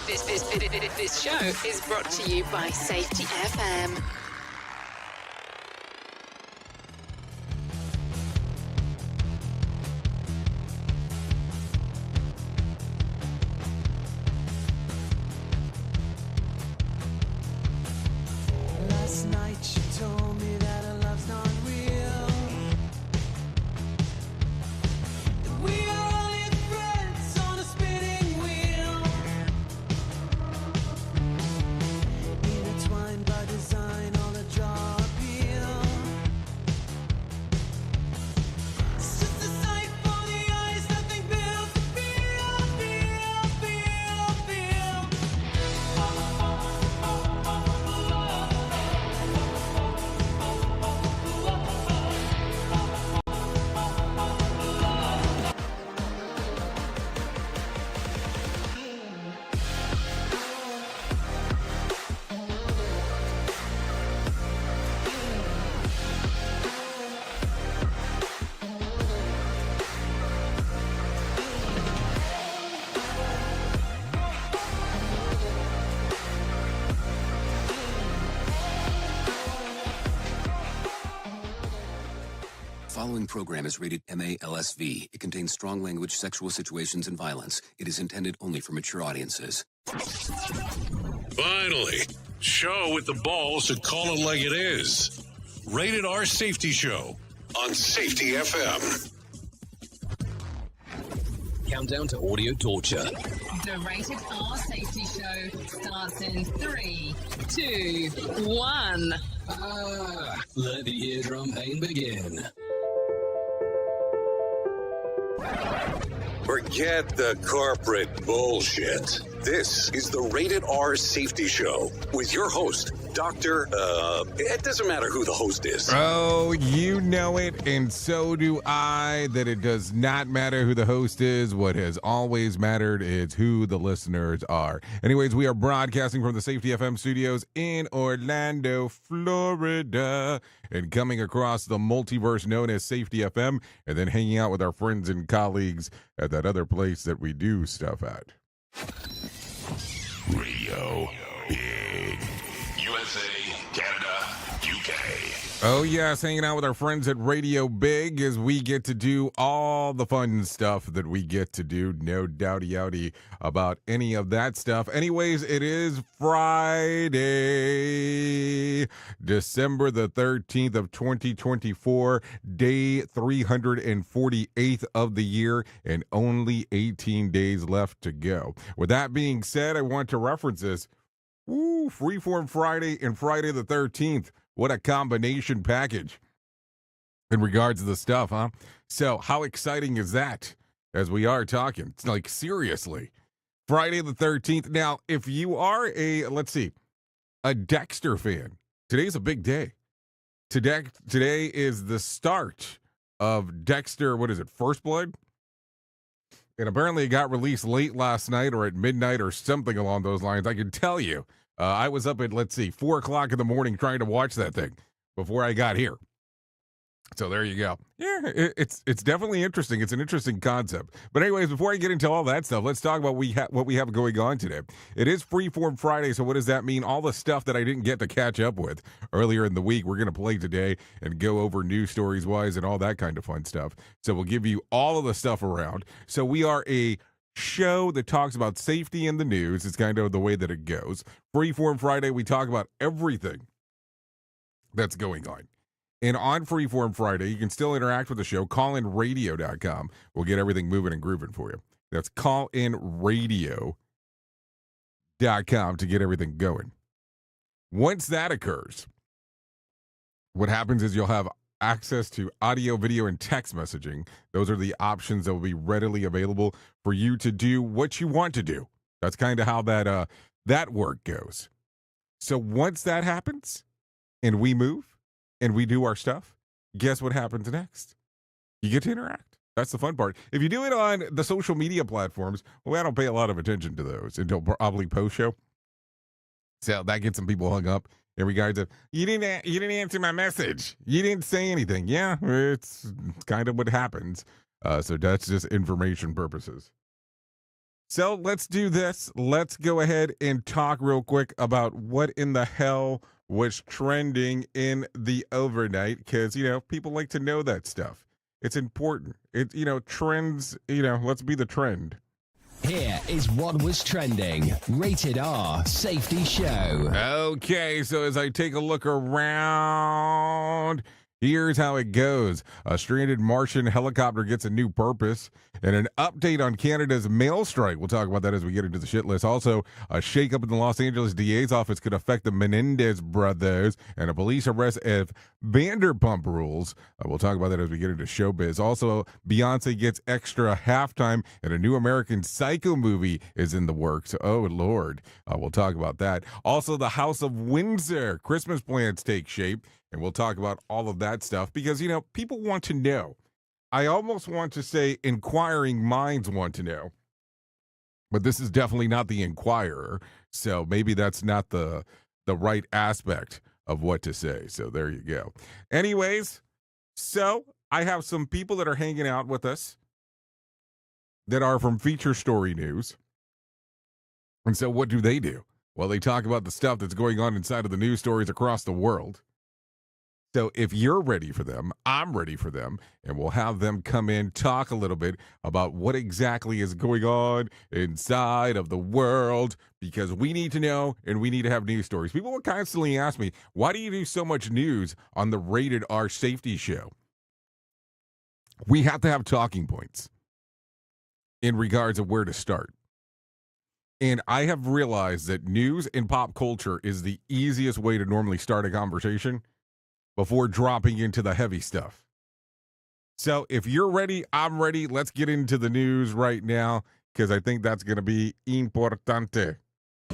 This show is brought to you by Safety FM. Last night she told me that her love's not real. That we are only threads on a spinning wheel. Intertwined by design on a jaw appeal. It's just a sight for the eyes, nothing built to feel, feel, feel, feel. Following program is rated MALSV. It contains strong language, sexual situations, and violence. It is intended only for mature audiences. Finally, show with the balls to call it like it is. Rated R Safety Show on Safety FM. Countdown to audio torture. The Rated R Safety Show starts in 3, 2, 1. Let the eardrum pain begin. Forget the corporate bullshit. This is the Rated R Safety Show with your host, it doesn't matter who the host is. Oh, you know it, and so do I, that it does not matter who the host is. What has always mattered is who the listeners are. Anyways, we are broadcasting from the Safety FM studios in Orlando, Florida, and coming across the multiverse known as Safety FM, and then hanging out with our friends and colleagues at that other place that we do stuff at. Radio Big. USA, Canada, UK. Oh, yes, hanging out with our friends at Radio Big as we get to do all the fun stuff that we get to do. No doubty-outy about any of that stuff. Anyways, it is Friday, December the 13th of 2024, day 348th of the year, and only 18 days left to go. With that being said, I want to reference this. Woo, Freeform Friday and Friday the 13th. What a combination package in regards to the stuff, huh? So how exciting is that as we are talking? It's like, seriously. Friday the 13th. Now, if you are a Dexter fan, today's a big day. Today is the start of Dexter, First Blood? And apparently it got released late last night or at midnight or something along those lines. I can tell you. I was up at, 4 o'clock in the morning trying to watch that thing before I got here. So there you go. Yeah, it's definitely interesting. It's an interesting concept. But anyways, before I get into all that stuff, let's talk about what we have going on today. It is Freeform Friday, so what does that mean? All the stuff that I didn't get to catch up with earlier in the week, we're going to play today and go over news stories-wise and all that kind of fun stuff. So we'll give you all of the stuff around. So we are a show that talks about safety in the news. It's kind of the way that it goes. Freeform Friday, we talk about everything that's going on. And on Freeform Friday, you can still interact with the show. Callinradio.com. We'll get everything moving and grooving for you. That's callinradio.com to get everything going. Once that occurs, what happens is you'll have access to audio, video, and text messaging. Those are the options that will be readily available for you to do what you want to do. That's kind of how that work goes. So once that happens and we move and we do our stuff, guess what happens next? You get to interact. That's the fun part. If you do it on the social media platforms, well, I don't pay a lot of attention to those until probably post-show. So that gets some people hung up in regards to, you didn't answer my message. You didn't say anything. Yeah, it's kind of what happens. So that's just information purposes. So let's do this. Let's go ahead and talk real quick about what in the hell was trending in the overnight, because, people like to know that stuff. It's important. Trends, let's be the trend. Here is what was trending. Rated R Safety Show. Okay, so as I take a look around, here's how it goes. A stranded Martian helicopter gets a new purpose, and an update on Canada's mail strike. We'll talk about that as we get into the shit list. Also, a shakeup in the Los Angeles DA's office could affect the Menendez brothers, and a police arrest of Vanderpump Rules. We'll talk about that as we get into showbiz. Also, Beyonce gets extra halftime, and a new American Psycho movie is in the works. Oh, Lord. We'll talk about that. Also, the House of Windsor Christmas plans take shape, and we'll talk about all of that stuff because, people want to know. I almost want to say inquiring minds want to know, but this is definitely not the Inquirer, so maybe that's not the right aspect of what to say. So there you go. Anyways, so I have some people that are hanging out with us that are from Feature Story News. And so what do? Well, they talk about the stuff that's going on inside of the news stories across the world. So if you're ready for them, I'm ready for them, and we'll have them come in, talk a little bit about what exactly is going on inside of the world, because we need to know and we need to have news stories. People will constantly ask me, why do you do so much news on the Rated R Safety Show? We have to have talking points in regards of where to start. And I have realized that news and pop culture is the easiest way to normally start a conversation before dropping into the heavy stuff. So if you're ready, I'm ready. Let's get into the news right now, because I think that's going to be importante.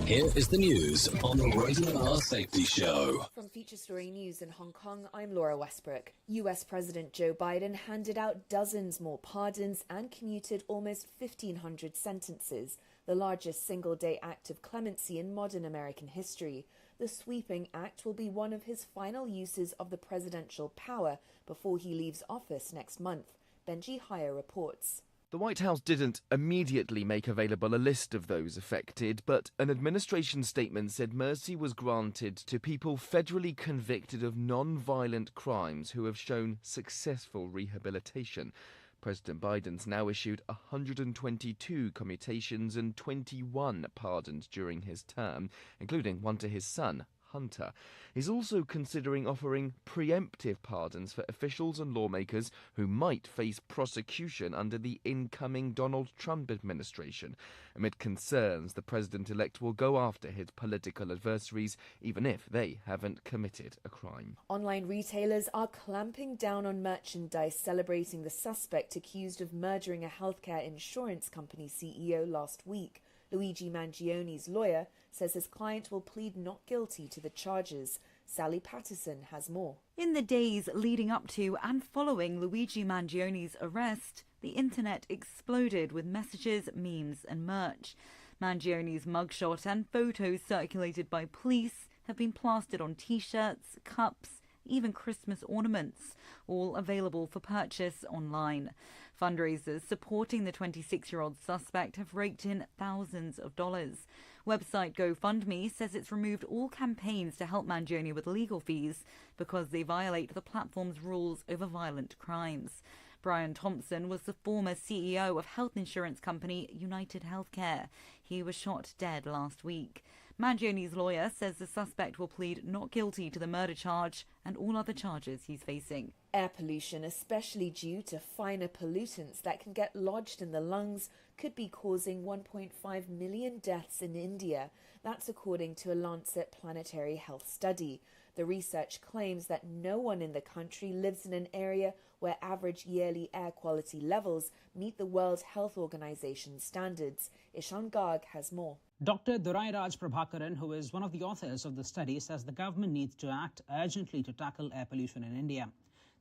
Here is the news on the Rated R Safety Show. From Feature Story News in Hong Kong, I'm Laura Westbrook. US President Joe Biden handed out dozens more pardons and commuted almost 1,500 sentences, the largest single-day act of clemency in modern American history. The sweeping act will be one of his final uses of the presidential power before he leaves office next month. Benji Hire reports. The White House didn't immediately make available a list of those affected, but an administration statement said mercy was granted to people federally convicted of non-violent crimes who have shown successful rehabilitation. President Biden's now issued 122 commutations and 21 pardons during his term, including one to his son, Hunter. He's also considering offering preemptive pardons for officials and lawmakers who might face prosecution under the incoming Donald Trump administration. Amid concerns, the president-elect will go after his political adversaries, even if they haven't committed a crime. Online retailers are clamping down on merchandise celebrating the suspect accused of murdering a healthcare insurance company CEO last week. Luigi Mangioni's lawyer says his client will plead not guilty to the charges. Sally Patterson has more. In the days leading up to and following Luigi Mangioni's arrest, the internet exploded with messages, memes and merch. Mangioni's mugshot and photos circulated by police have been plastered on t-shirts, cups, even Christmas ornaments, all available for purchase online. Fundraisers supporting the 26-year-old suspect have raked in thousands of dollars. Website GoFundMe says it's removed all campaigns to help Mangioni with legal fees because they violate the platform's rules over violent crimes. Brian Thompson was the former CEO of health insurance company United Healthcare. He was shot dead last week. Mangioni's lawyer says the suspect will plead not guilty to the murder charge and all other charges he's facing. Air pollution, especially due to finer pollutants that can get lodged in the lungs, could be causing 1.5 million deaths in India. That's according to a Lancet Planetary Health study. The research claims that no one in the country lives in an area where average yearly air quality levels meet the World Health Organization standards. Ishan Garg has more. Dr. Durairaj Prabhakaran, who is one of the authors of the study, says the government needs to act urgently to tackle air pollution in India.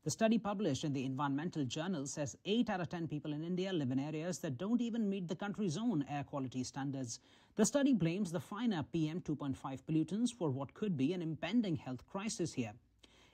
The study published in the Environmental Journal says 8 out of 10 people in India live in areas that don't even meet the country's own air quality standards. The study blames the finer PM 2.5 pollutants for what could be an impending health crisis here.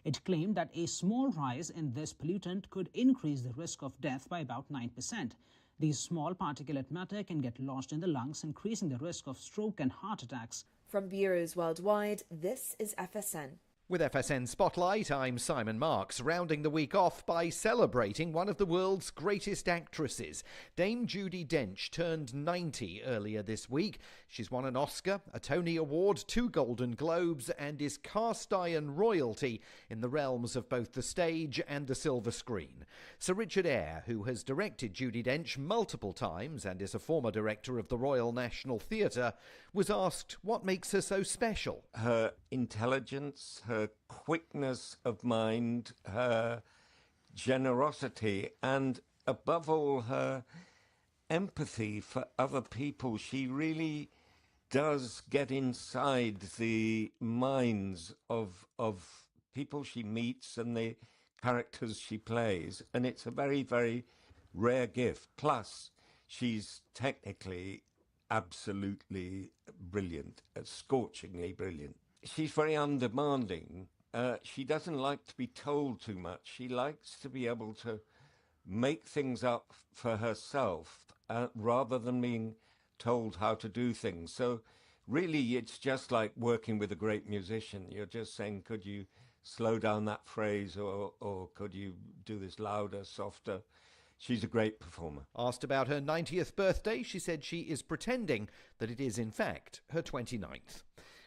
It claimed that a small rise in this pollutant could increase the risk of death by about 9%. These small particulate matter can get lodged in the lungs, increasing the risk of stroke and heart attacks. From bureaus worldwide, this is FSN. With FSN Spotlight, I'm Simon Marks, rounding the week off by celebrating one of the world's greatest actresses. Dame Judi Dench turned 90 earlier this week. She's won an Oscar, a Tony Award, 2 Golden Globes, and is cast iron royalty in the realms of both the stage and the silver screen. Sir Richard Eyre, who has directed Judi Dench multiple times and is a former director of the Royal National Theatre, was asked what makes her so special. Her intelligence, her quickness of mind, her generosity, and above all, her empathy for other people. She really does get inside the minds of people she meets and the characters she plays, and it's a very, very rare gift. Plus, she's technically absolutely brilliant, scorchingly brilliant. She's very undemanding. She doesn't like to be told too much. She likes to be able to make things up for herself rather than being told how to do things. So really, it's just like working with a great musician. You're just saying, could you slow down that phrase, or could you do this louder, softer? She's a great performer. Asked about her 90th birthday, she said she is pretending that it is in fact her 29th.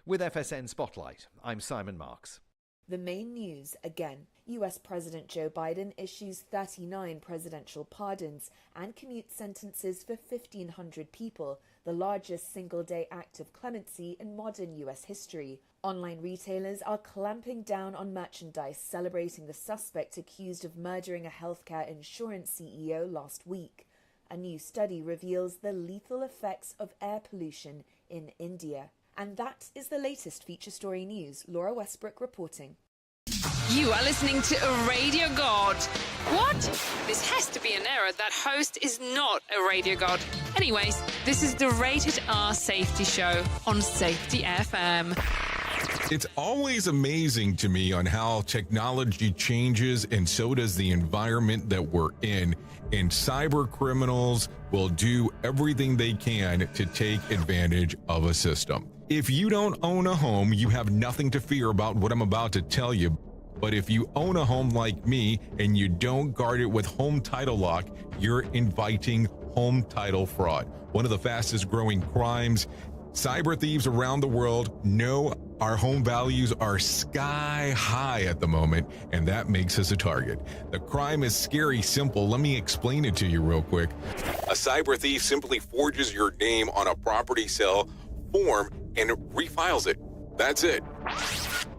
With FSN Spotlight, I'm Simon Marks. The main news again. US President Joe Biden issues 39 presidential pardons and commutes sentences for 1,500 people, the largest single-day act of clemency in modern US history. Online retailers are clamping down on merchandise celebrating the suspect accused of murdering a healthcare insurance CEO last week. A new study reveals the lethal effects of air pollution in India. And that is the latest feature story news. Laura Westbrook reporting. You are listening to a radio god. What? This has to be an error. That host is not a radio god. Anyways, this is the Rated R Safety Show on Safety FM. It's always amazing to me on how technology changes, and so does the environment that we're in. And cyber criminals will do everything they can to take advantage of a system. If you don't own a home, you have nothing to fear about what I'm about to tell you. But if you own a home like me and you don't guard it with home title lock, you're inviting home title fraud. One of the fastest growing crimes. Cyber thieves around the world know our home values are sky high at the moment, and that makes us a target. The crime is scary simple. Let me explain it to you real quick. A cyber thief simply forges your name on a property sale form and refiles it. That's it.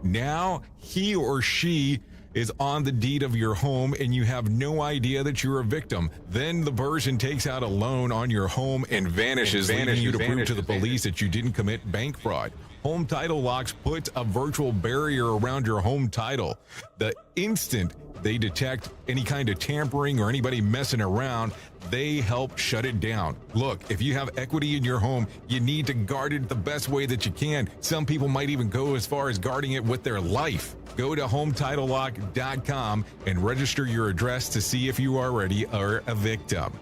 Now he or she is on the deed of your home and you have no idea that you're a victim. Then the person takes out a loan on your home and vanishes, leaving you to prove to the police that you didn't commit bank fraud. Home Title Locks puts a virtual barrier around your home title. The instant they detect any kind of tampering or anybody messing around, they help shut it down. Look, if you have equity in your home, you need to guard it the best way that you can. Some people might even go as far as guarding it with their life. Go to HometitleLock.com and register your address to see if you already are a victim.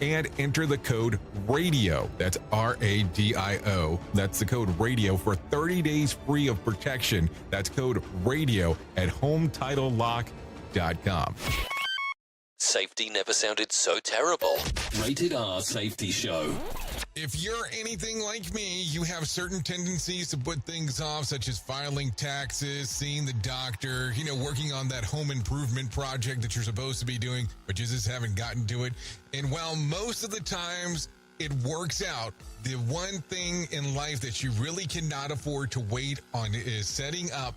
And enter the code RADIO. That's RADIO. That's the code RADIO for 30 days free of protection. That's code RADIO at HometitleLock.com. Safety never sounded so terrible. Rated R Safety Show. If you're anything like me, you have certain tendencies to put things off, such as filing taxes, seeing the doctor, working on that home improvement project that you're supposed to be doing, but you just haven't gotten to it. And while most of the times it works out, the one thing in life that you really cannot afford to wait on is setting up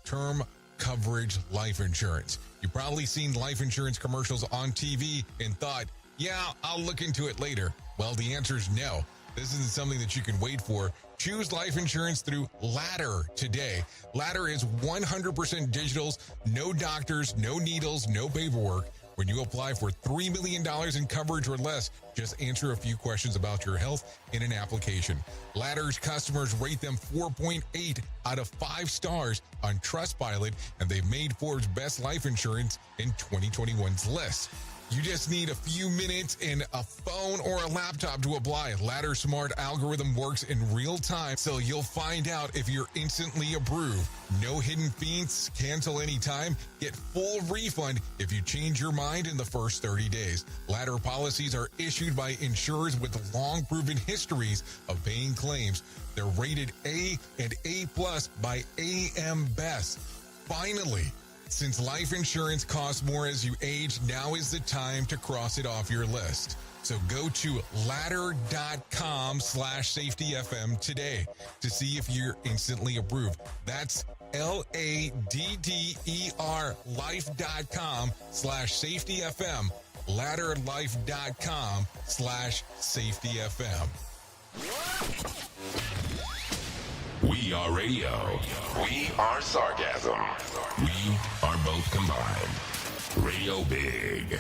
term coverage life insurance. You've probably seen life insurance commercials on TV and thought, yeah, I'll look into it later. Well, the answer is no. This isn't something that you can wait for. Choose life insurance through Ladder today. Ladder is 100% digitals, no doctors, no needles, no paperwork. When you apply for $3 million in coverage or less, just answer a few questions about your health in an application. Ladder's customers rate them 4.8 out of 5 stars on Trustpilot, and they've made Forbes' Best Life Insurance in 2021's list. You just need a few minutes and a phone or a laptop to apply. Ladder Smart algorithm works in real time, so you'll find out if you're instantly approved. No hidden fees, cancel anytime, get full refund if you change your mind in the first 30 days. Ladder policies are issued by insurers with long proven histories of paying claims. They're rated A and A+ by AM Best. Finally, since life insurance costs more as you age, now is the time to cross it off your list. So go to ladder.com/safetyfm today to see if you're instantly approved. That's LADDER life.com/safetyfm. Ladderlife.com/safetyfm. We are radio. We are sarcasm. We are both combined. Radio Big.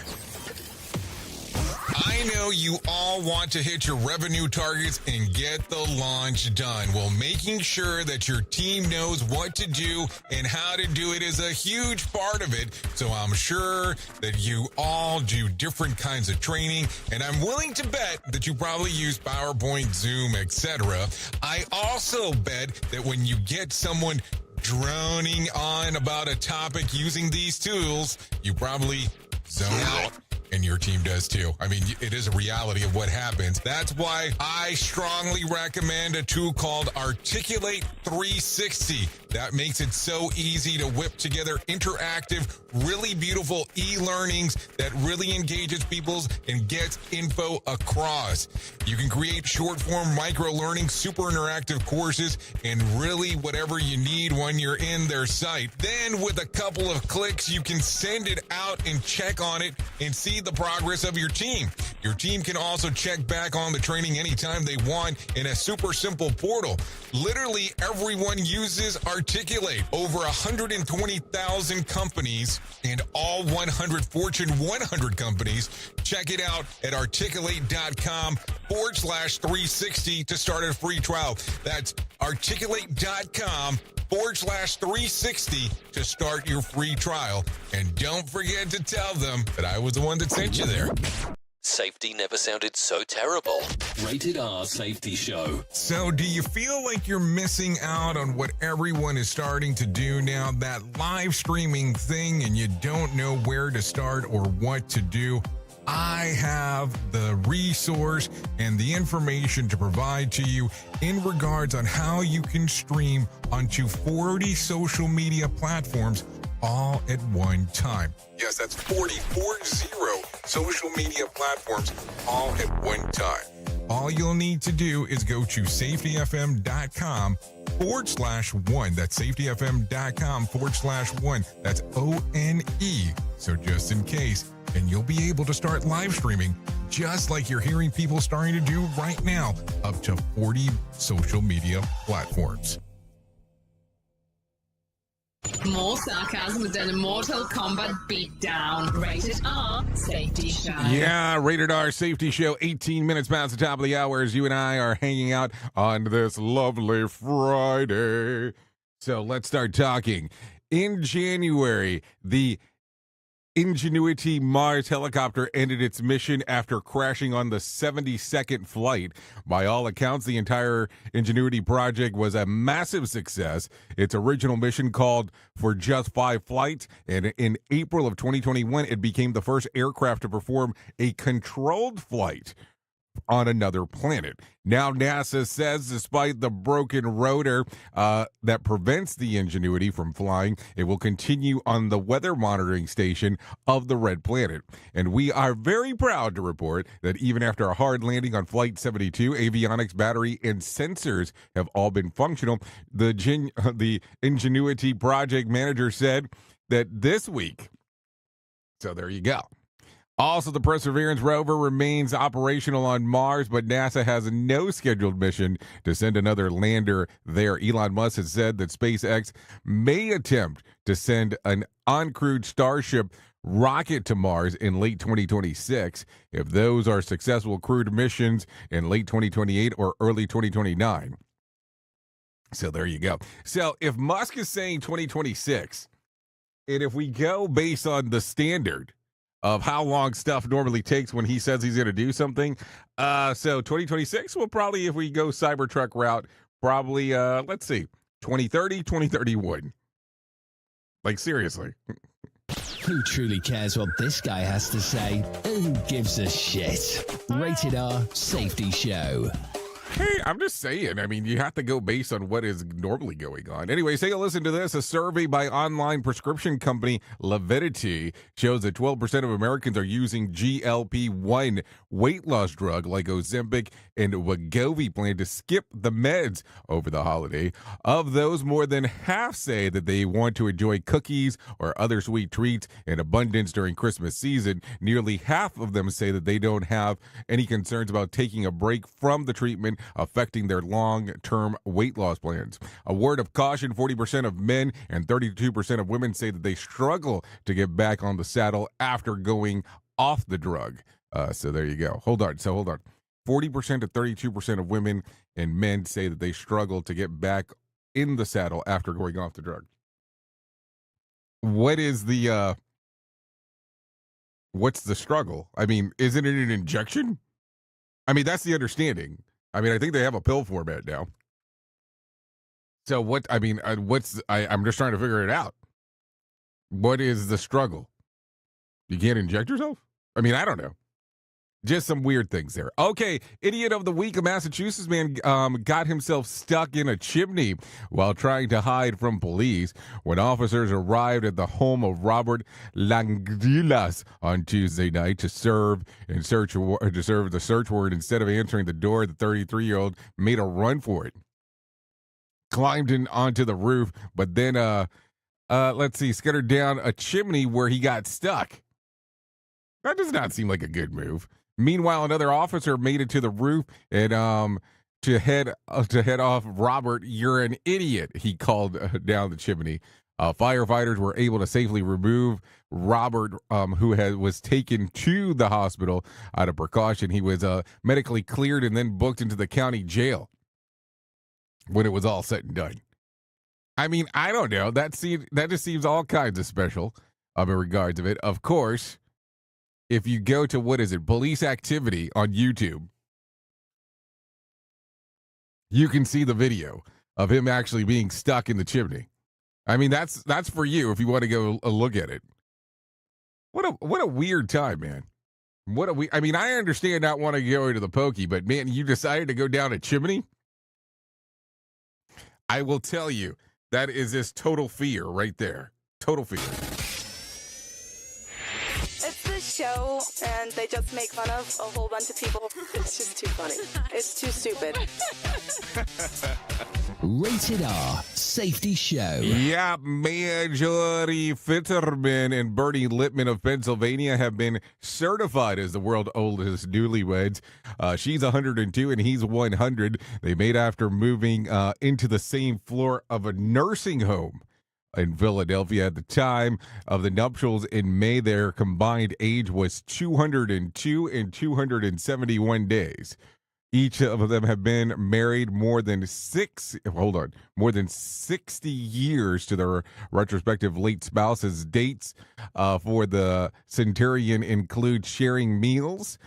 I know you all want to hit your revenue targets and get the launch done. Well, making sure that your team knows what to do and how to do it is a huge part of it. So I'm sure that you all do different kinds of training, and I'm willing to bet that you probably use PowerPoint, Zoom, etc. I also bet that when you get someone droning on about a topic using these tools, you probably zone out. And your team does too. I mean, it is a reality of what happens. That's why I strongly recommend a tool called Articulate 360. That makes it so easy to whip together interactive, really beautiful e-learnings that really engages people and gets info across. You can create short-form micro-learning, super interactive courses, and really whatever you need when you're in their site. Then with a couple of clicks, you can send it out and check on it and see the progress of your team. Your team can also check back on the training anytime they want in a super simple portal. Literally everyone uses Articulate. Over 120,000 companies and all 100 Fortune 100 companies. Check it out at articulate.com/360 to start a free trial. That's articulate.com/360 to start your free trial. And don't forget to tell them that I was the one that sent you there. Safety never sounded so terrible. Rated R Safety Show. So do you feel like you're missing out on what everyone is starting to do now, that live streaming thing, and you don't know where to start or what to do? I have the resource and the information to provide to you in regards on how you can stream onto 40 social media platforms all at one time. Yes, that's 40 social media platforms all at one time. All you'll need to do is go to safetyfm.com/1. That's safetyfm.com/1. That's ONE. So just in case. And you'll be able to start live streaming just like you're hearing people starting to do right now, up to 40 social media platforms. More sarcasm than a Mortal Kombat beatdown. Rated R Safety Show. Yeah, Rated R Safety Show, 18 minutes past the top of the hour as you and I are hanging out on this lovely Friday. So let's start talking. In January, the Ingenuity Mars helicopter ended its mission after crashing on the 72nd flight. By all accounts, the entire Ingenuity project was a massive success. Its original mission called for just 5 flights, and in April of 2021, it became the first aircraft to perform a controlled flight on another planet. Now NASA says despite the broken rotor that prevents the Ingenuity from flying, it will continue on the weather monitoring station of the Red Planet. And we are very proud to report that even after a hard landing on Flight 72, avionics, battery, and sensors have all been functional. The Ingenuity project manager said that this week, so there you go. Also, the Perseverance rover remains operational on Mars, but NASA has no scheduled mission to send another lander there. Elon Musk has said that SpaceX may attempt to send an uncrewed Starship rocket to Mars in late 2026. If those are successful crewed missions in late 2028 or early 2029. So there you go. So if Musk is saying 2026, and if we go based on the standard of how long stuff normally takes when he says he's going to do something. So 2026 will probably, if we go Cybertruck route, probably, let's see, 2030, 2031. Like, seriously. Who truly cares what this guy has to say? Who gives a shit? Rated R Safety Show. Hey, I'm just saying. I mean, you have to go based on what is normally going on. Anyways, take a listen to this. A survey by online prescription company Levidity shows that 12% of Americans are using GLP-1 weight loss drug like Ozempic and Wegovy plan to skip the meds over the holiday. Of those, more than half say that they want to enjoy cookies or other sweet treats in abundance during Christmas season. Nearly half of them say that they don't have any concerns about taking a break from the treatment affecting their long-term weight loss plans. A word of caution, 40% of men and 32% of women say that they struggle to get back on the saddle after going off the drug. So there you go. Hold on. 40% to 32% of women and men say that they struggle to get back in the saddle after going off the drug. What's the struggle? I mean, isn't it an injection? I mean, that's the understanding. I mean, I think they have a pill format now. So I'm just trying to figure it out. What is the struggle? You can't inject yourself? I mean, I don't know. Just some weird things there. Okay, idiot of the week. A Massachusetts man got himself stuck in a chimney while trying to hide from police. When officers arrived at the home of Robert Langdilas on Tuesday night to serve the search warrant, instead of answering the door, the 33-year-old made a run for it. Climbed in onto the roof, but then scuttered down a chimney where he got stuck. That does not seem like a good move. Meanwhile, another officer made it to the roof and to head off. Robert, you're an idiot, he called down the chimney. Firefighters were able to safely remove Robert, who was taken to the hospital out of precaution. He was medically cleared and then booked into the county jail when it was all said and done. I mean, I don't know. That just seems all kinds of special in regards of it. Of course, if you go to, police activity on YouTube, you can see the video of him actually being stuck in the chimney. I mean, that's for you if you want to go look at it. What a weird time, man. I mean, I understand not wanting to go to the pokey, but man, you decided to go down a chimney? I will tell you, that is this total fear right there. Total fear. It's this show, and they just make fun of a whole bunch of people. It's just too funny. It's too stupid. Rated R Safety Show. Yeah, Marjorie Fitterman and Bernie Littman of Pennsylvania have been certified as the world's oldest newlyweds. She's 102 and he's 100. They made after moving into the same floor of a nursing home in Philadelphia. At the time of the nuptials in May, their combined age was 202 and 271 days. Each of them have been married more than 60 years to their respective late spouses. Dates for the centurion include sharing meals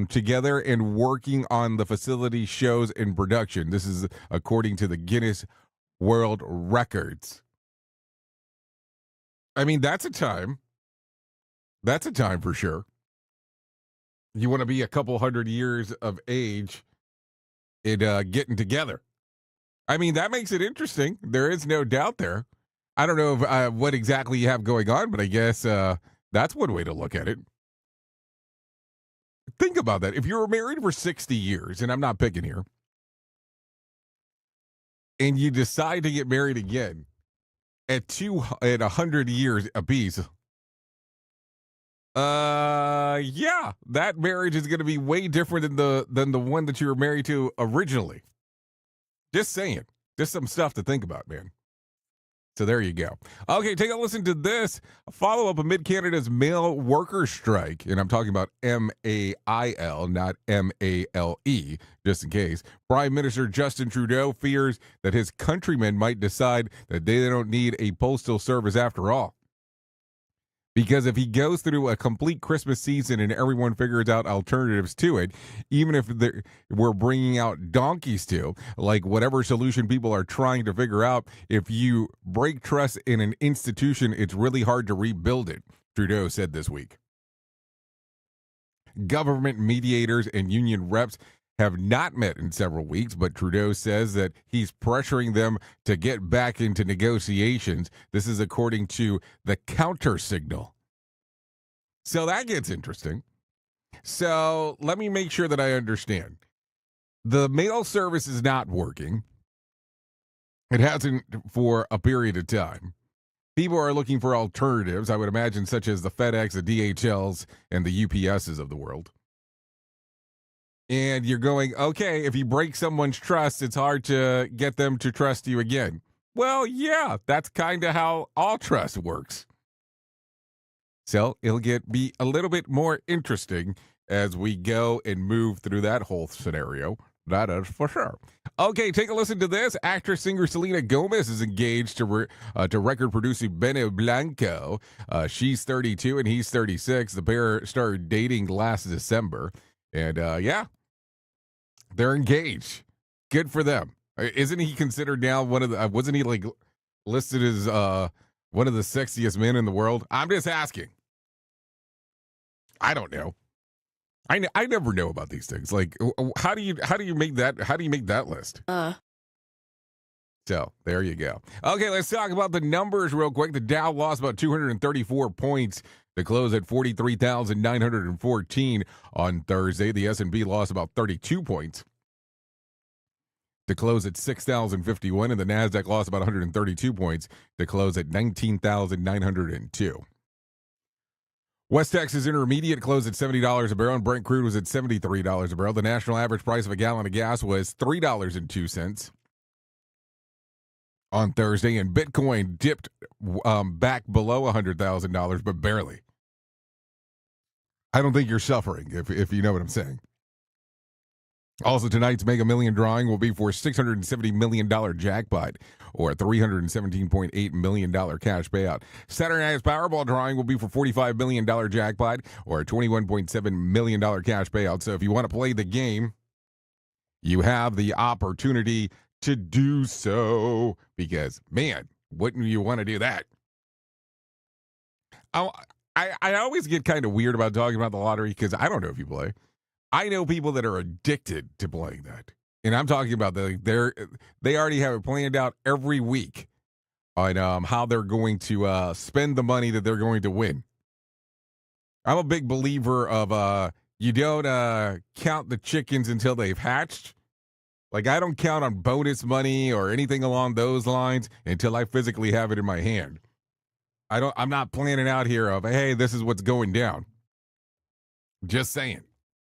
together and working on the facility shows in production. This is according to the Guinness World Records. I mean, that's a time. That's a time for sure. You want to be a couple hundred years of age in getting together. I mean, that makes it interesting. There is no doubt there. I don't know if, what exactly you have going on, but I guess that's one way to look at it. Think about that. If you were married for 60 years, and I'm not picking here, and you decide to get married again at 100 years apiece, yeah, that marriage is going to be way different than the one that you were married to originally. Just saying. Just some stuff to think about, man. So there you go. Okay, take a listen to this. A follow-up amid Canada's mail worker strike. And I'm talking about M-A-I-L, not M-A-L-E, just in case. Prime Minister Justin Trudeau fears that his countrymen might decide that they don't need a postal service after all. Because if he goes through a complete Christmas season and everyone figures out alternatives to it, even if we're bringing out donkeys too, like whatever solution people are trying to figure out, if you break trust in an institution, it's really hard to rebuild it, Trudeau said this week. Government mediators and union reps have not met in several weeks, but Trudeau says that he's pressuring them to get back into negotiations. This is according to the counter signal. So that gets interesting. So let me make sure that I understand. The mail service is not working. It hasn't for a period of time. People are looking for alternatives, I would imagine, such as the FedEx, the DHLs, and the UPSs of the world. And you're going, okay, if you break someone's trust, it's hard to get them to trust you again. Well, yeah, that's kind of how all trust works. So it'll be a little bit more interesting as we go and move through that whole scenario. That is for sure. Okay, take a listen to this. Actress singer Selena Gomez is engaged to record producer Benny Blanco. She's 32 and he's 36. The pair started dating last December. And yeah, they're engaged. Good for them. Isn't he considered now one of the, wasn't he like listed as one of the sexiest men in the world? I'm just asking. I don't know. I never know about these things. Like, how do you make that list? So there you go. Okay, let's talk about the numbers real quick. The Dow lost about 234 points to close at 43,914 on Thursday. The S&P lost about 32 points to close at 6,051, and the Nasdaq lost about 132 points to close at 19,902. West Texas Intermediate closed at $70 a barrel, and Brent crude was at $73 a barrel. The national average price of a gallon of gas was $3.02 on Thursday, and Bitcoin dipped back below $100,000, but barely. I don't think you're suffering, if you know what I'm saying. Also, tonight's Mega Million drawing will be for $670 million jackpot, or a $317.8 million cash payout. Saturday night's Powerball drawing will be for $45 million jackpot, or a $21.7 million cash payout. So if you want to play the game, you have the opportunity to do so, because, man, wouldn't you want to do that? I always get kind of weird about talking about the lottery, because I don't know if you play. I know people that are addicted to playing that. And I'm talking about they already have it planned out every week on how they're going to spend the money that they're going to win. I'm a big believer of you don't count the chickens until they've hatched. Like, I don't count on bonus money or anything along those lines until I physically have it in my hand. I'm not planning out here of, hey, this is what's going down. Just saying.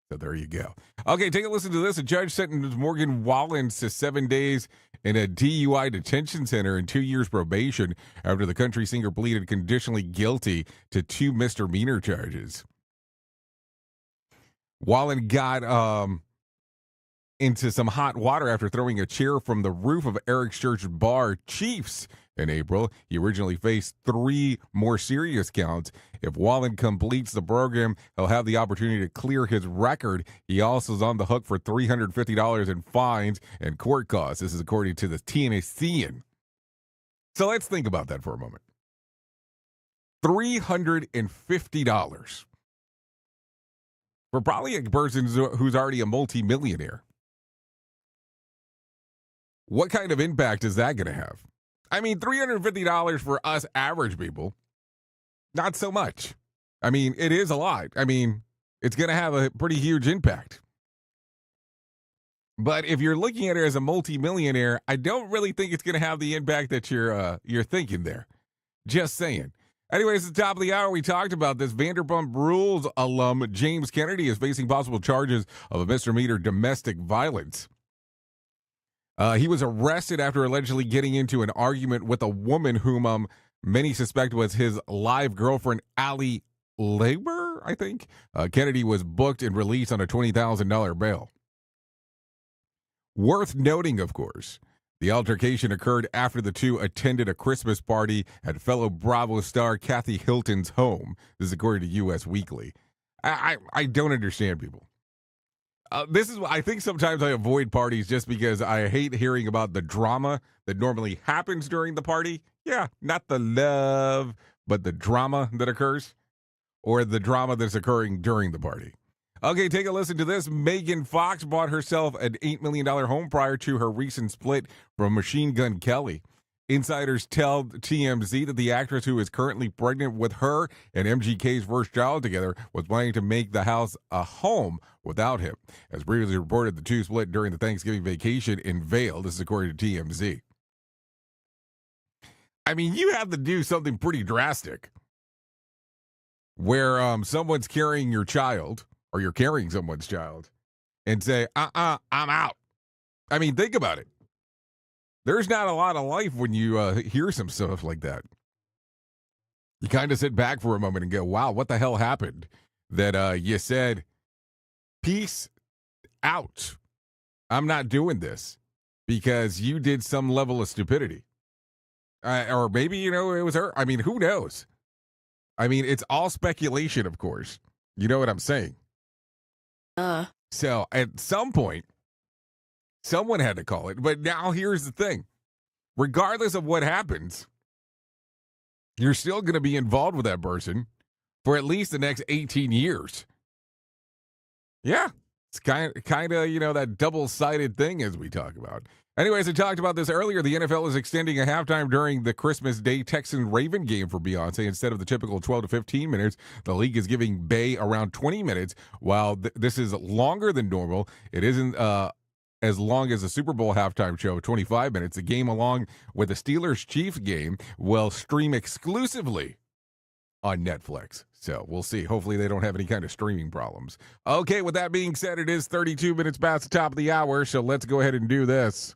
So there you go. Okay, take a listen to this. A judge sentenced Morgan Wallen to 7 days in a DUI detention center and 2 years probation after the country singer pleaded conditionally guilty to 2 misdemeanor charges. Wallen got into some hot water after throwing a chair from the roof of Eric's Church bar, Chiefs, in April. He originally faced 3 more serious counts. If Wallen completes the program, he'll have the opportunity to clear his record. He also is on the hook for $350 in fines and court costs. This is according to the Tennessean. So let's think about that for a moment. $350 for probably a person who's already a multimillionaire. What kind of impact is that going to have? I mean, $350 for us average people, not so much. I mean, it is a lot. I mean, it's going to have a pretty huge impact. But if you're looking at it as a multimillionaire, I don't really think it's going to have the impact that you're thinking there. Just saying. Anyways, at the top of the hour, we talked about this. Vanderpump Rules alum James Kennedy is facing possible charges of a misdemeanor domestic violence. He was arrested after allegedly getting into an argument with a woman whom many suspect was his live girlfriend, Allie Labor, I think. Kennedy was booked and released on a $20,000 bail. Worth noting, of course, The altercation occurred after the two attended a Christmas party at fellow Bravo star Kathy Hilton's home. This is according to U.S. Weekly. I don't understand people. This is, I think sometimes I avoid parties just because I hate hearing about the drama that normally happens during the party. Yeah, not the love, but the drama that occurs, or the drama that's occurring during the party. Okay, take a listen to this. Megan Fox bought herself an $8 million home prior to her recent split from Machine Gun Kelly. Insiders tell TMZ that the actress, who is currently pregnant with her and MGK's first child together, was planning to make the house a home without him. As previously reported, the two split during the Thanksgiving vacation in Vail. This is according to TMZ. I mean, you have to do something pretty drastic where someone's carrying your child, or you're carrying someone's child, and say, I'm out. I mean, think about it. There's not a lot of life when you hear some stuff like that. You kind of sit back for a moment and go, wow, what the hell happened? That you said, peace out. I'm not doing this because you did some level of stupidity. Or maybe, it was her. I mean, who knows? I mean, it's all speculation, of course. You know what I'm saying? So at some point, someone had to call it. But now here's the thing. Regardless of what happens, you're still going to be involved with that person for at least the next 18 years. Yeah. It's kind of, that double-sided thing as we talk about. Anyways, I talked about this earlier. The NFL is extending a halftime during the Christmas Day Texan-Raven game for Beyonce. Instead of the typical 12 to 15 minutes, the league is giving Bay around 20 minutes. While this is longer than normal, it isn't as long as the Super Bowl halftime show, 25 minutes. The game, along with the Steelers-Chiefs game, will stream exclusively on Netflix. So we'll see. Hopefully they don't have any kind of streaming problems. Okay, with that being said, it is 32 minutes past the top of the hour, so let's go ahead and do this.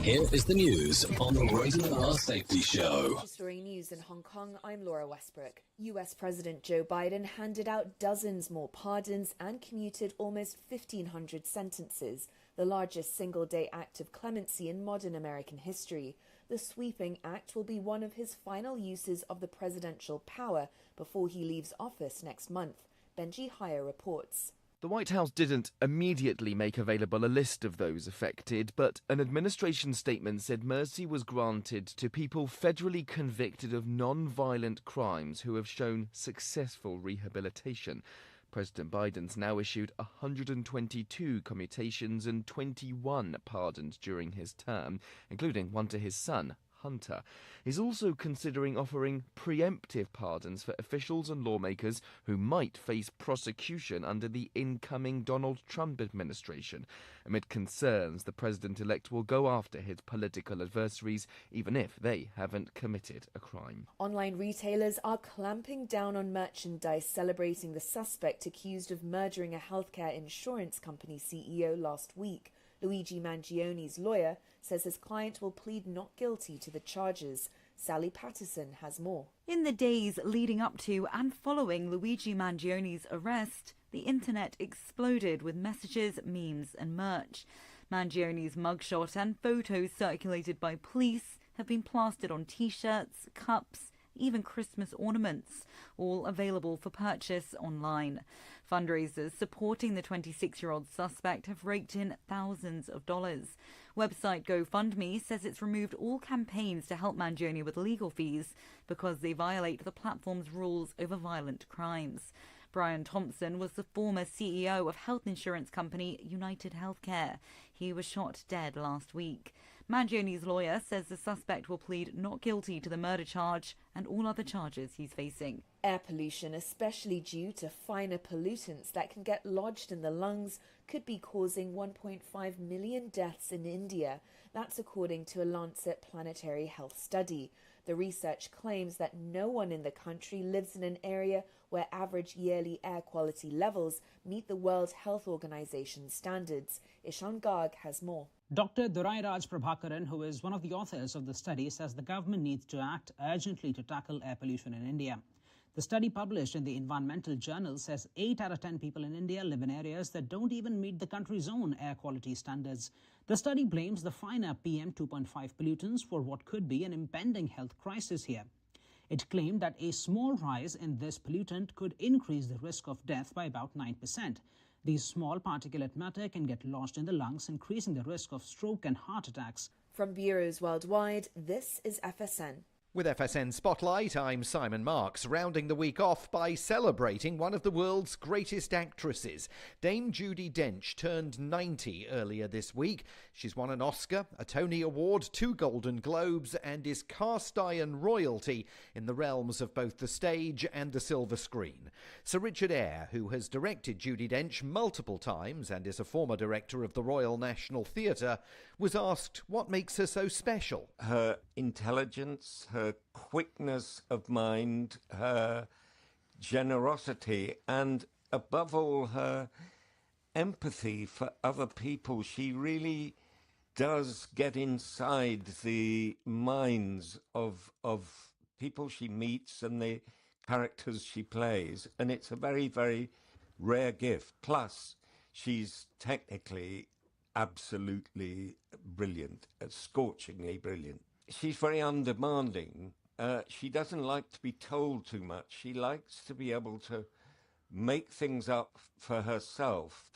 Here is the news on the Rated R Safety Show. Story news in Hong Kong, I'm Laura Westbrook. US President Joe Biden handed out dozens more pardons and commuted almost 1,500 sentences, the largest single-day act of clemency in modern American history. The sweeping act will be one of his final uses of the presidential power before he leaves office next month. Benji Hire reports. The White House didn't immediately make available a list of those affected, but an administration statement said mercy was granted to people federally convicted of non-violent crimes who have shown successful rehabilitation. President Biden's now issued 122 commutations and 21 pardons during his term, including one to his son, Hunter. He's also considering offering preemptive pardons for officials and lawmakers who might face prosecution under the incoming Donald Trump administration. Amid concerns, the president-elect will go after his political adversaries, even if they haven't committed a crime. Online retailers are clamping down on merchandise celebrating the suspect accused of murdering a healthcare insurance company CEO last week. Luigi Mangioni's lawyer says his client will plead not guilty to the charges. Sally Patterson has more. In the days leading up to and following Luigi Mangioni's arrest, the internet exploded with messages, memes and merch. Mangioni's mugshot and photos circulated by police have been plastered on t-shirts, cups, even Christmas ornaments, all available for purchase online. Fundraisers supporting the 26-year-old suspect have raked in thousands of dollars. Website GoFundMe says it's removed all campaigns to help Mangioni with legal fees because they violate the platform's rules over violent crimes. Brian Thompson was the former CEO of health insurance company United Healthcare. He was shot dead last week. Mangioni's lawyer says the suspect will plead not guilty to the murder charge and all other charges he's facing. Air pollution, especially due to finer pollutants that can get lodged in the lungs, could be causing 1.5 million deaths in India. That's according to a Lancet Planetary Health study. The research claims that no one in the country lives in an area where average yearly air quality levels meet the World Health Organization standards. Ishan Garg has more. Dr. Durairaj Prabhakaran, who is one of the authors of the study, says the government needs to act urgently to tackle air pollution in India. The study published in the environmental journal says 8 out of 10 people in India live in areas that don't even meet the country's own air quality standards. The study blames the finer PM 2.5 pollutants for what could be an impending health crisis here. It claimed that a small rise in this pollutant could increase the risk of death by about 9%. These small particulate matter can get lodged in the lungs, increasing the risk of stroke and heart attacks. From bureaus worldwide, this is FSN. With FSN Spotlight, I'm Simon Marks, rounding the week off by celebrating one of the world's greatest actresses. Dame Judi Dench turned 90 earlier this week. She's won an Oscar, a Tony Award, 2 Golden Globes, and is cast iron royalty in the realms of both the stage and the silver screen. Sir Richard Eyre, who has directed Judi Dench multiple times and is a former director of the Royal National Theatre, was asked what makes her so special. Her intelligence, her quickness of mind, her generosity, and above all, her empathy for other people. She really does get inside the minds of people she meets and the characters she plays, and it's a very, very rare gift. Plus, she's technically absolutely brilliant, scorchingly brilliant. She's very undemanding. She doesn't like to be told too much. She likes to be able to make things up for herself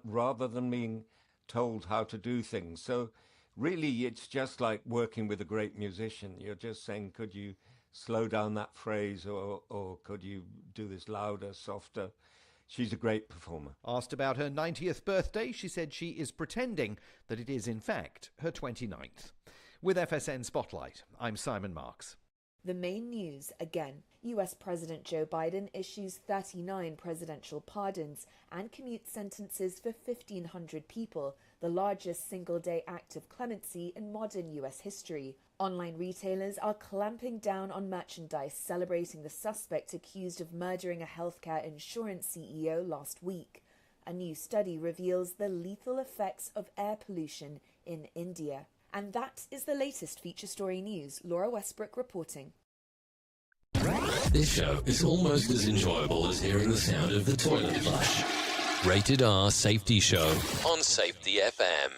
rather than being told how to do things. So really, it's just like working with a great musician. You're just saying, could you slow down that phrase, or could you do this louder, softer? She's a great performer. Asked about her 90th birthday, she said she is pretending that it is in fact her 29th. With FSN Spotlight, I'm Simon Marks. The main news again. US President Joe Biden issues 39 presidential pardons and commutes sentences for 1,500 people, the largest single-day act of clemency in modern US history. Online retailers are clamping down on merchandise celebrating the suspect accused of murdering a healthcare insurance CEO last week. A new study reveals the lethal effects of air pollution in India. And that is the latest feature story news. Laura Westbrook reporting. This show is almost as enjoyable as hearing the sound of the toilet flush. Rated R Safety Show on Safety FM.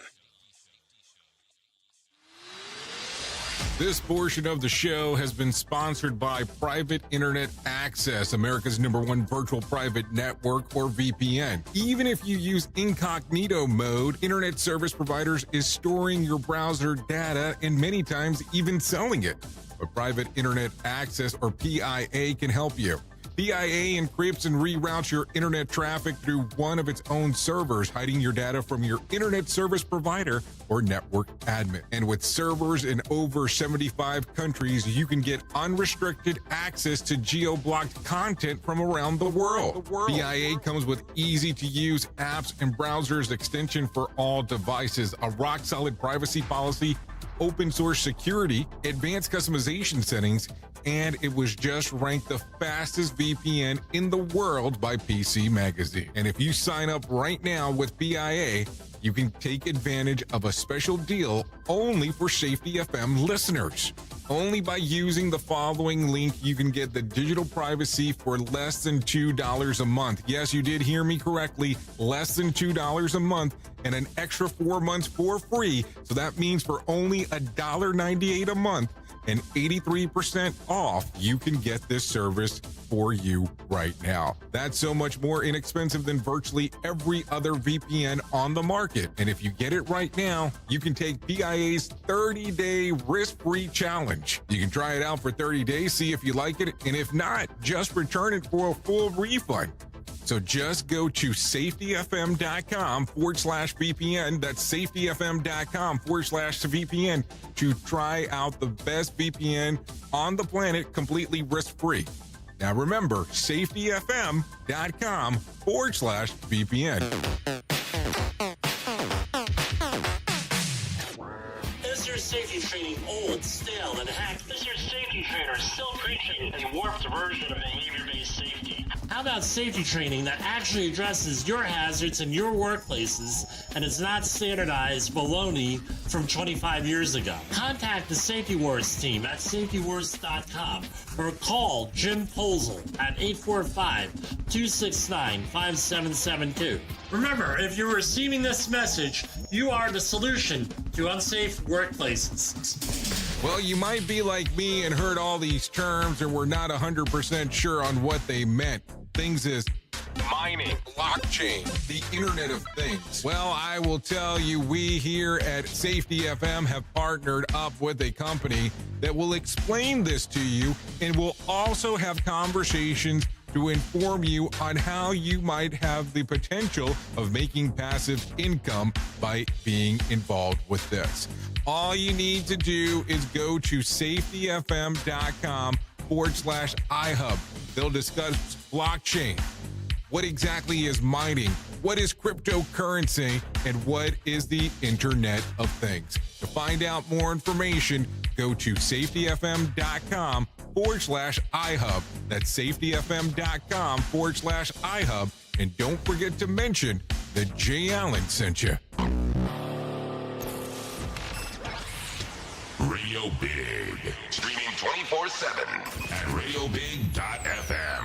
This portion of the show has been sponsored by Private Internet Access, America's #1 virtual private network, or VPN. Even if you use incognito mode, internet service providers is storing your browser data and many times even selling it. But Private Internet Access, or PIA, can help you. PIA encrypts and reroutes your internet traffic through one of its own servers, hiding your data from your internet service provider or network admin. And with servers in over 75 countries, you can get unrestricted access to geo-blocked content from around the world. PIA comes with easy-to-use apps and browsers extension for all devices, a rock-solid privacy policy, open source security, advanced customization settings, and it was just ranked the fastest VPN in the world by PC Magazine. And if you sign up right now with PIA, you can take advantage of a special deal only for Safety FM listeners. Only by using the following link, you can get the digital privacy for less than $2 a month. Yes, you did hear me correctly, less than $2 a month, and an extra 4 months for free. So that means for only $1.98 a month and 83% off, you can get this service for you right now. That's so much more inexpensive than virtually every other VPN on the market. And if you get it right now, you can take PIA's 30-day risk-free challenge. You can try it out for 30 days, see if you like it, and if not, just return it for a full refund. So just go to safetyfm.com/VPN. That's safetyfm.com/VPN to try out the best VPN on the planet completely risk-free. Now remember, safetyfm.com/VPN. Is your safety training old, stale, and hacked? Is your safety trainer still preaching a warped version of behavior-based safety? How about safety training that actually addresses your hazards in your workplaces and is not standardized baloney from 25 years ago? Contact the Safety Wars team at safetywars.com or call Jim Posel at 845-269-5772. Remember, if you're receiving this message, you are the solution to unsafe workplaces. Well, you might be like me and heard all these terms and were not 100% sure on what they meant. Things is mining, blockchain, the Internet of Things. Well, I will tell you, we here at Safety FM have partnered up with a company that will explain this to you and will also have conversations to inform you on how you might have the potential of making passive income by being involved with this. All you need to do is go to safetyfm.com/iHub. They'll discuss blockchain. What exactly is mining? What is cryptocurrency? And what is the Internet of Things? To find out more information, go to safetyfm.com/iHub. That's safetyfm.com/iHub. And don't forget to mention that Jay Allen sent you. Radio Big. Streaming 24/7 at radiobig.fm.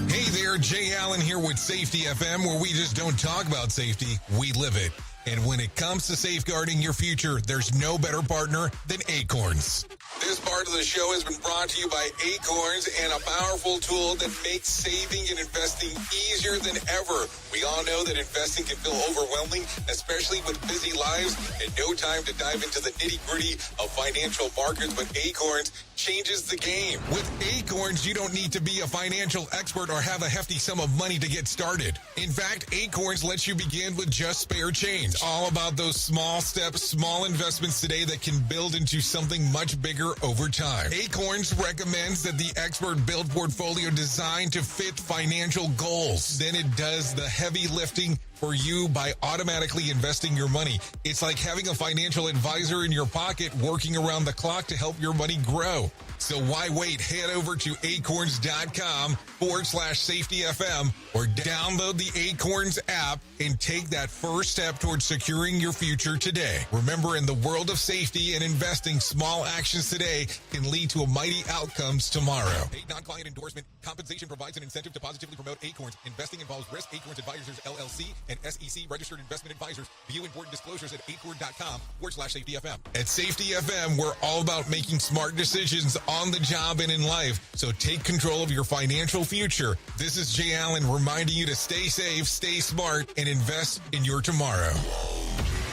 Hey there, Jay Allen here with Safety FM, where we just don't talk about safety, we live it. And when it comes to safeguarding your future, there's no better partner than Acorns. This part of the show has been brought to you by Acorns and a powerful tool that makes saving and investing easier than ever. We all know that investing can feel overwhelming, especially with busy lives and no time to dive into the nitty-gritty of financial markets, but Acorns changes the game. With Acorns, you don't need to be a financial expert or have a hefty sum of money to get started. In fact, Acorns lets you begin with just spare change. All about those small steps, small investments today that can build into something much bigger over time. Acorns recommends that the expert build portfolio designed to fit financial goals. Then it does the heavy lifting for you by automatically investing your money. It's like having a financial advisor in your pocket working around the clock to help your money grow. So why wait? Head over to acorns.com/safetyfm or download the Acorns app and take that first step towards securing your future today. Remember, in the world of safety and investing, small actions today can lead to mighty outcomes tomorrow. Paid non-client endorsement. Compensation provides an incentive to positively promote Acorns. Investing involves risk. Acorns Advisors, LLC, and SEC registered investment advisors. View important disclosures at acorn.com/safetyfm. At Safety FM, we're all about making smart decisions on the job and in life. So take control of your financial future. This is Jay Allen reminding you to stay safe, stay smart, and invest in your tomorrow.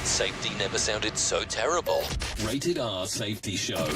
Safety never sounded so terrible. Rated R Safety Show.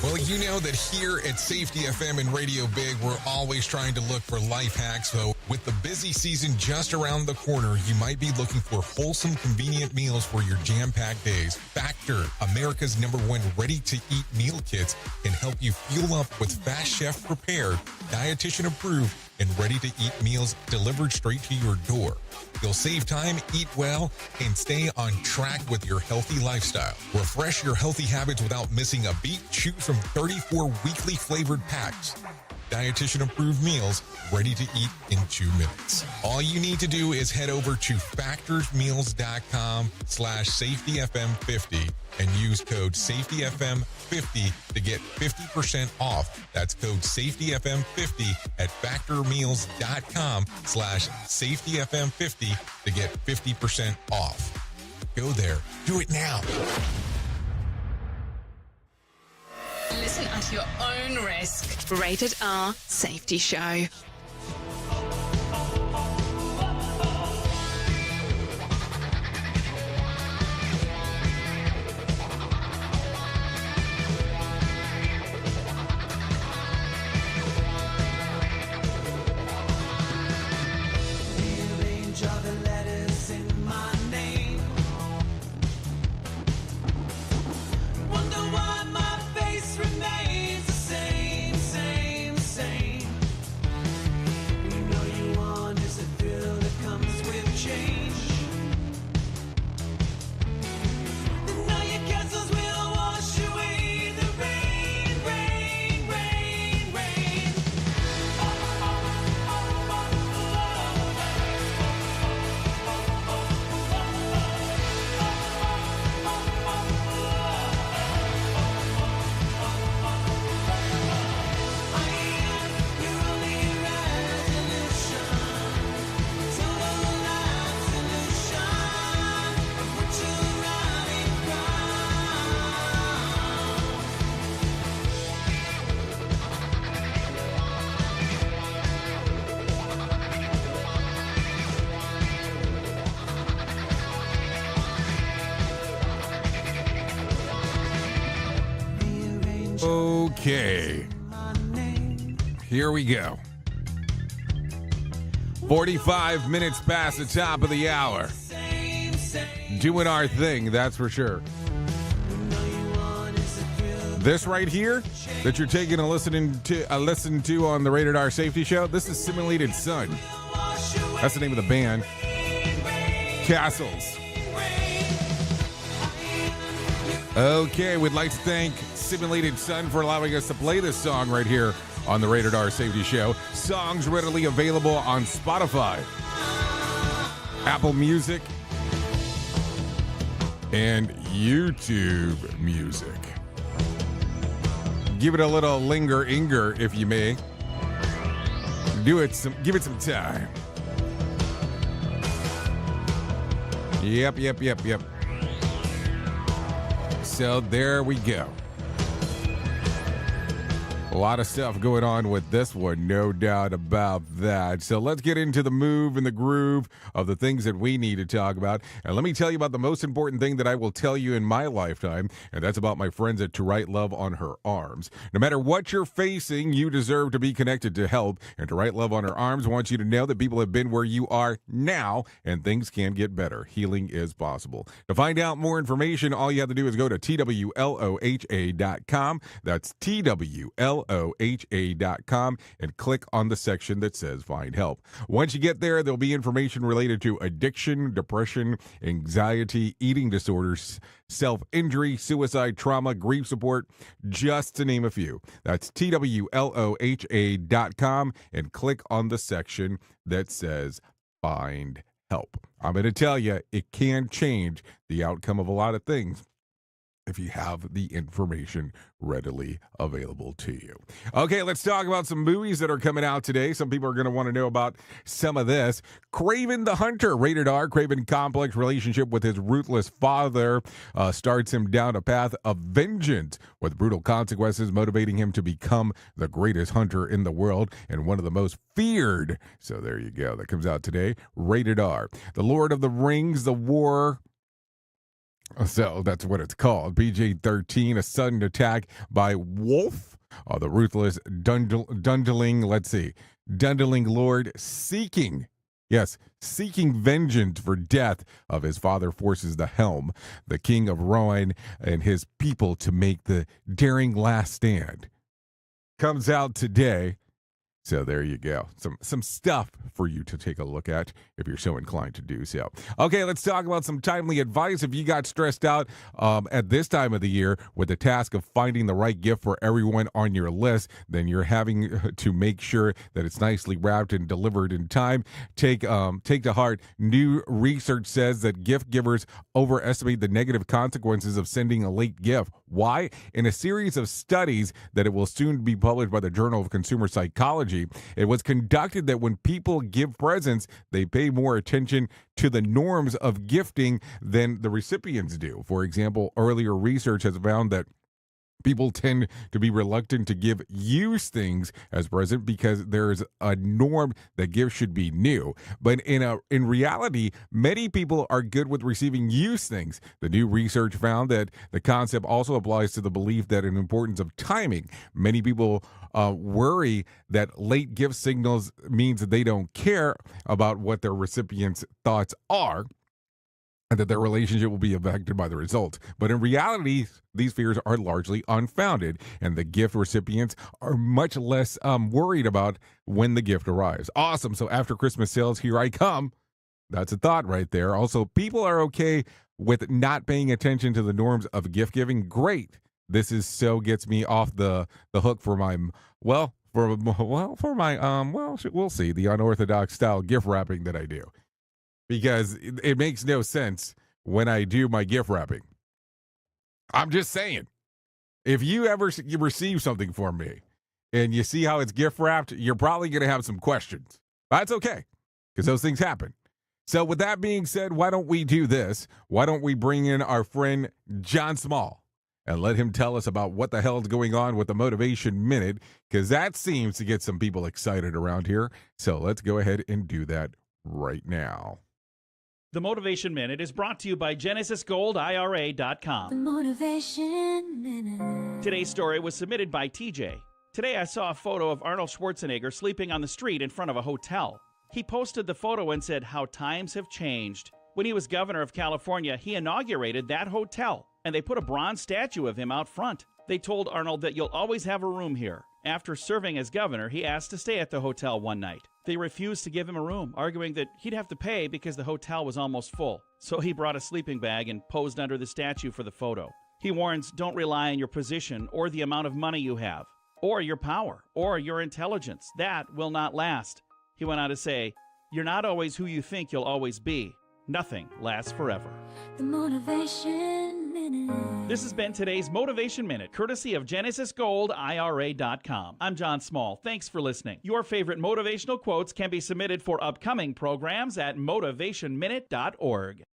Well, you know that here at Safety FM and Radio Big, we're always trying to look for life hacks. So with the busy season just around the corner, you might be looking for wholesome, convenient meals for your jam-packed days. Factor, America's #1 ready-to-eat meal kits, can help you fuel up with fast chef prepared, dietitian approved, and ready-to-eat meals delivered straight to your door. You'll save time, eat well, and stay on track with your healthy lifestyle. Refresh your healthy habits without missing a beat. Choose from 34 weekly flavored packs. Dietitian-approved meals ready to eat in 2 minutes. All you need to do is head over to factorsmeals.com/safetyfm50 and use code SAFETYFM50 to get 50% off. That's code SAFETYFM50 at factormeals.com/safetyfm50 to get 50% off. Go there. Do it now. Listen at your own risk. Rated R Safety Show. Rearrange all the letters in my name. Wonder why my face remains the same, same, same. Okay. Here we go. 45 minutes past the top of the hour. Doing our thing, that's for sure. This right here that you're taking a listen to on the Rated R Safety Show, this is Simulated Sun. That's the name of the band. Castles. Okay, we'd like to thank Simulated Sun for allowing us to play this song right here on the Rated R Safety Show. Songs readily available on Spotify, Apple Music, and YouTube Music. Give it a little linger-inger, if you may. Give it some time. Yep. So there we go. A lot of stuff going on with this one, no doubt about that. So let's get into the move and the groove of the things that we need to talk about. And let me tell you about the most important thing that I will tell you in my lifetime, and that's about my friends at To Write Love on Her Arms. No matter what you're facing, you deserve to be connected to help. And To Write Love on Her Arms wants you to know that people have been where you are now, and things can get better. Healing is possible. To find out more information, all you have to do is go to twloha.com. That's twloha.com and click on the section that says Find Help. Once you get there, there'll be information related to addiction, depression, anxiety, eating disorders, self-injury, suicide, trauma, grief support, just to name a few. That's twloha.com and click on the section that says Find Help. I'm going to tell you, it can change the outcome of a lot of things if you have the information readily available to you. Okay, let's talk about some movies that are coming out today. Some people are going to want to know about some of this. Craven the Hunter, rated R. Craven complex relationship with his ruthless father starts him down a path of vengeance with brutal consequences motivating him to become the greatest hunter in the world and one of the most feared. So there you go. That comes out today. Rated R. The Lord of the Rings, The War. So that's what it's called. PG-13, a sudden attack by Wolf, the ruthless Dundling Lord seeking vengeance for death of his father forces the Helm, the king of Rohan, and his people to make the daring last stand. Comes out today. So there you go. Some stuff for you to take a look at if you're so inclined to do so. Okay, let's talk about some timely advice. If you got stressed out at this time of the year with the task of finding the right gift for everyone on your list, then you're having to make sure that it's nicely wrapped and delivered in time. Take to heart, new research says that gift givers overestimate the negative consequences of sending a late gift. Why? In a series of studies that it will soon be published by the Journal of Consumer Psychology, it was conducted that when people give presents, they pay more attention to the norms of gifting than the recipients do. For example, earlier research has found that people tend to be reluctant to give used things as present because there's a norm that gifts should be new. But in reality, many people are good with receiving used things. The new research found that the concept also applies to the belief that an importance of timing. Many people worry that late gift signals means that they don't care about what their recipient's thoughts are, and that their relationship will be affected by the result. But in reality, these fears are largely unfounded, and the gift recipients are much less worried about when the gift arrives. Awesome. So after Christmas sales, here I come. That's a thought right there. Also, people are okay with not paying attention to the norms of gift giving. Great. This is so gets me off the hook for my, we'll see, the unorthodox style gift wrapping that I do. Because it makes no sense when I do my gift wrapping. I'm just saying, if you ever receive something from me and you see how it's gift wrapped, you're probably going to have some questions. That's okay, because those things happen. So with that being said, why don't we do this? Why don't we bring in our friend John Small and let him tell us about what the hell is going on with the Motivation Minute, because that seems to get some people excited around here. So let's go ahead and do that right now. The Motivation Minute is brought to you by GenesisGoldIRA.com. The Motivation Minute. Today's story was submitted by TJ. Today I saw a photo of Arnold Schwarzenegger sleeping on the street in front of a hotel. He posted the photo and said how times have changed. When he was governor of California, he inaugurated that hotel, and they put a bronze statue of him out front. They told Arnold that you'll always have a room here. After serving as governor, he asked to stay at the hotel one night. They refused to give him a room, arguing that he'd have to pay because the hotel was almost full. So he brought a sleeping bag and posed under the statue for the photo. He warns, don't rely on your position or the amount of money you have, or your power, or your intelligence. That will not last. He went on to say, you're not always who you think you'll always be. Nothing lasts forever. The Motivation Minute. This has been today's Motivation Minute, courtesy of GenesisGoldIRA.com. I'm John Small. Thanks for listening. Your favorite motivational quotes can be submitted for upcoming programs at motivationminute.org.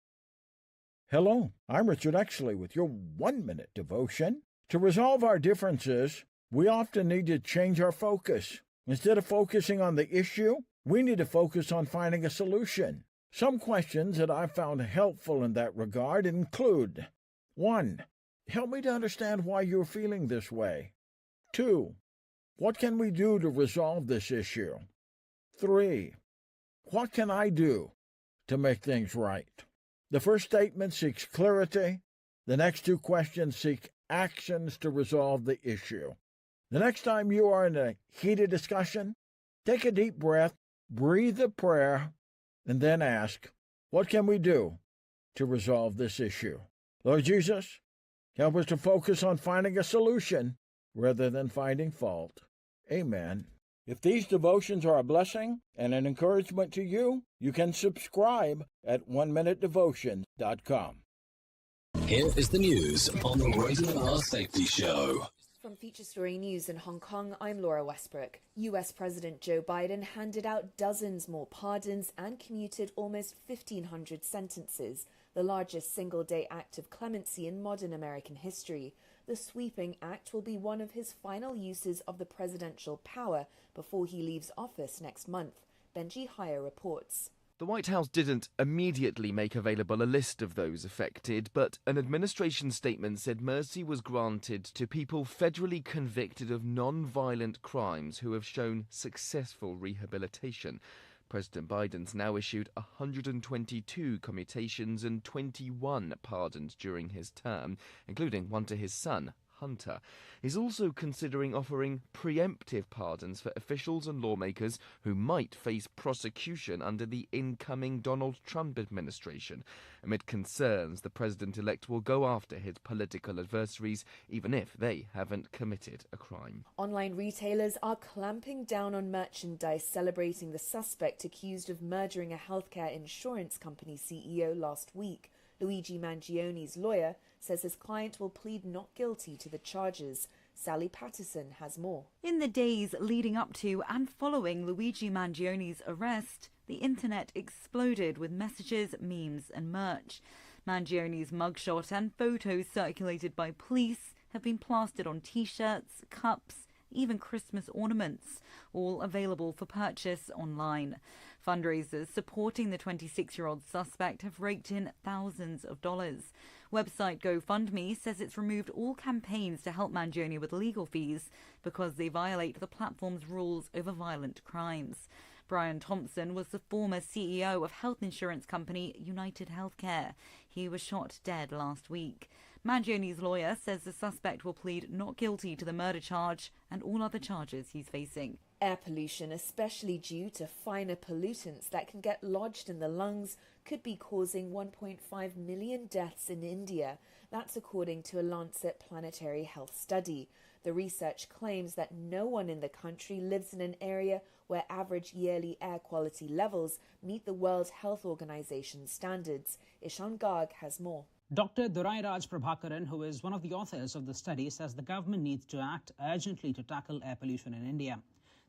Hello, I'm Richard Exley with your 1-minute devotion. To resolve our differences, we often need to change our focus. Instead of focusing on the issue, we need to focus on finding a solution. Some questions that I've found helpful in that regard include: 1. Help me to understand why you're feeling this way. 2. What can we do to resolve this issue? 3. What can I do to make things right? The first statement seeks clarity. The next 2 questions seek actions to resolve the issue. The next time you are in a heated discussion, take a deep breath, breathe a prayer, and then ask, what can we do to resolve this issue? Lord Jesus, help us to focus on finding a solution rather than finding fault. Amen. If these devotions are a blessing and an encouragement to you, you can subscribe at oneminutedevotion.com. Here is the news on the Rated R Safety Show. From Feature Story News in Hong Kong, I'm Laura Westbrook. US President Joe Biden handed out dozens more pardons and commuted almost 1,500 sentences, the largest single-day act of clemency in modern American history. The sweeping act will be one of his final uses of the presidential power before he leaves office next month. Benji Hire reports. The White House didn't immediately make available a list of those affected, but an administration statement said mercy was granted to people federally convicted of non-violent crimes who have shown successful rehabilitation. President Biden's now issued 122 commutations and 21 pardons during his term, including one to his son, Hunter. He's also considering offering preemptive pardons for officials and lawmakers who might face prosecution under the incoming Donald Trump administration. Amid concerns, the president-elect will go after his political adversaries, even if they haven't committed a crime. Online retailers are clamping down on merchandise celebrating the suspect accused of murdering a healthcare insurance company CEO last week. Luigi Mangioni's lawyer says his client will plead not guilty to the charges. Sally Patterson has more. In the days leading up to and following Luigi Mangioni's arrest, the internet exploded with messages, memes and merch. Mangioni's mugshot and photos circulated by police have been plastered on t-shirts, cups, even Christmas ornaments, all available for purchase online. Fundraisers supporting the 26-year-old suspect have raked in thousands of dollars. Website GoFundMe says it's removed all campaigns to help Mangioni with legal fees because they violate the platform's rules over violent crimes. Brian Thompson was the former CEO of health insurance company United Healthcare. He was shot dead last week. Mangioni's lawyer says the suspect will plead not guilty to the murder charge and all other charges he's facing. Air pollution, especially due to finer pollutants that can get lodged in the lungs, could be causing 1.5 million deaths in India. That's according to a Lancet Planetary Health study. The research claims that no one in the country lives in an area where average yearly air quality levels meet the World Health Organization's standards. Ishan Garg has more. Dr. Durairaj Prabhakaran, who is one of the authors of the study, says the government needs to act urgently to tackle air pollution in India.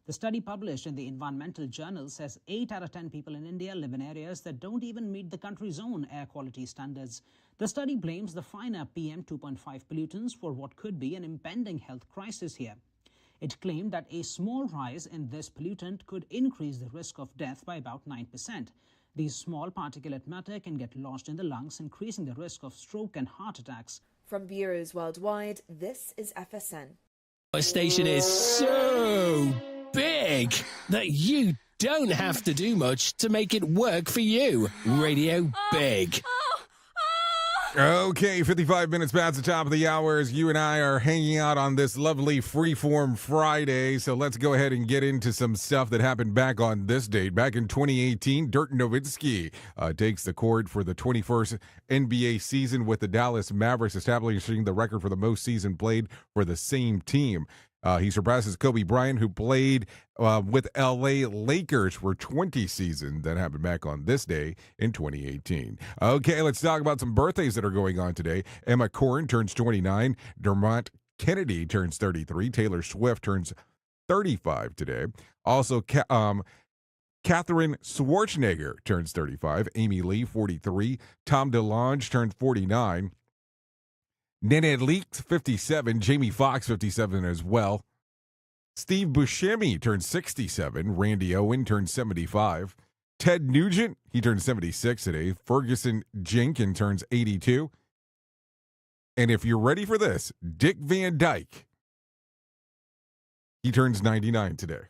The study published in the Environmental Journal says 8 out of 10 people in India live in areas that don't even meet the country's own air quality standards. The study blames the finer PM 2.5 pollutants for what could be an impending health crisis here. It claimed that a small rise in this pollutant could increase the risk of death by about 9%. These small particulate matter can get lodged in the lungs, increasing the risk of stroke and heart attacks. From bureaus worldwide, this is FSN. Our station is so big that you don't have to do much to make it work for you. Radio Big. Okay, 55 minutes past the top of the hour as you and I are hanging out on this lovely Freeform Friday. So let's go ahead and get into some stuff that happened back on this date. Back in 2018, Dirk Nowitzki takes the court for the 21st NBA season with the Dallas Mavericks, establishing the record for the most season played for the same team. He surpasses Kobe Bryant, who played with L.A. Lakers for 20 seasons. That happened back on this day in 2018. Okay, let's talk about some birthdays that are going on today. Emma Corrin turns 29. Dermot Kennedy turns 33. Taylor Swift turns 35 today. Also, Catherine Schwarzenegger turns 35. Amy Lee, 43. Tom DeLonge turns 49. Nene Leakes, 57. Jamie Foxx, 57 as well. Steve Buscemi turns 67. Randy Owen turns 75. Ted Nugent, he turns 76 today. Ferguson Jenkins turns 82. And if you're ready for this, Dick Van Dyke, he turns 99 today.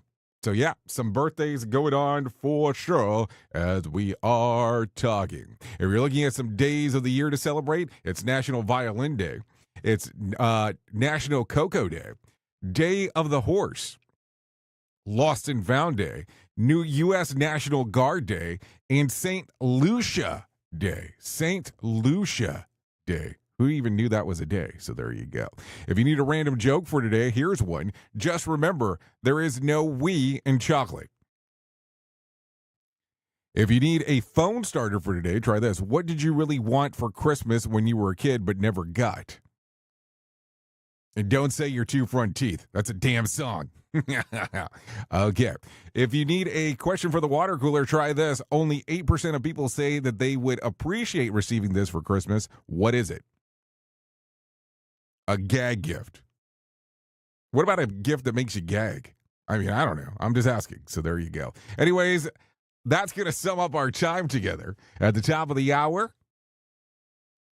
So yeah, some birthdays going on for sure as we are talking. If you're looking at some days of the year to celebrate, it's National Violin Day. It's National Cocoa Day, Day of the Horse, Lost and Found Day, New U.S. National Guard Day, and St. Lucia Day. St. Lucia Day. Who even knew that was a day? So there you go. If you need a random joke for today, here's one. Just remember, there is no we in chocolate. If you need a phone starter for today, try this. What did you really want for Christmas when you were a kid but never got? And don't say your two front teeth. That's a damn song. Okay. If you need a question for the water cooler, try this. Only 8% of people say that they would appreciate receiving this for Christmas. What is it? A gag gift. What about a gift that makes you gag? I mean, I don't know. I'm just asking. So there you go. Anyways, that's going to sum up our time together. At the top of the hour,